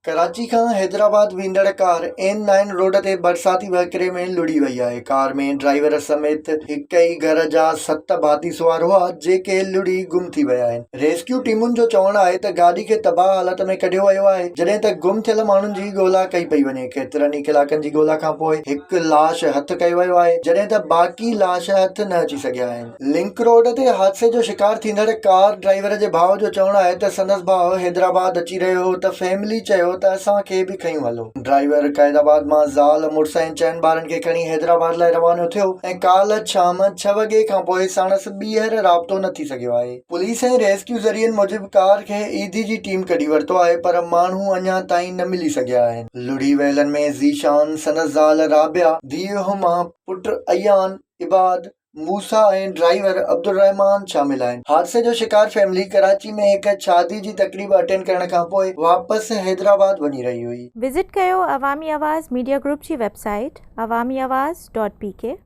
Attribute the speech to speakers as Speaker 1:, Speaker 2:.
Speaker 1: कराची खां हैदराबाद वेंदड़ car N9 road ते बरसाती वहकिरे में लुड़ी वई आहे। कार में ड्राइवर समेत हिक ई घर जा 7 भाती सुवार हुआ जेके लुड़ी गुम थी विया आहिनि। रेस्क्यू टीमुनि जो चवणु आहे त गाॾी खे तबाह हालत में कढियो वियो आहे, जॾहिं त गुम थियल माण्हुनि जी ॻोल्हा कई पई वञे। केतिरनि ई कलाकनि जी ॻोल्हा खां पोइ हिकु लाश हथ कयो वियो आहे, जॾहिं त बाक़ी लाश हथ न अची सघिया आहिनि। लिंक रोड ते हादसे जो शिकार थींदड़ कार ड्राइवर जे भाउ जो चवणु आहे त संदसि भाउ हैदराबाद अची रहियो हो त फैमिली चयो त असांखे बि खयूं हलो। ड्राइवर क़ैदाबाद मां ज़ाल मुड़ुस ऐं 4 ॿारनि खे खणी हैदराबाद लाइ रवानो थियो ऐं काल्ह शाम 6 वॻे खां पोइ साणसि ॿीहर राब्तो न थी सघियो आहे। पुलिस ऐं रेस्क्यू ज़रियनि मूजिबि कार खे ईदी जी टीम कढी वरितो आहे, पर माण्हू अञा ताईं न मिली सघिया आहिनि। लुड़ी वियलनि में ज़ीशान, संदसि ज़ाल राबिया, धीउ हुमा, पुट अयान, इबाद, मूसा ऐं ड्राइवर अब्दुल रहमान शामिल आहिनि। हादसे जो शिकार फैमिली कराची में हिक शादी जी तकरीब अटेंड करण खां पोइ वापसि हैदराबाद वञी रही हुई।
Speaker 2: विज़िट कयो अवामी आवाज़ मीडिया ग्रुप जी वेबसाइट awamiawaz.pk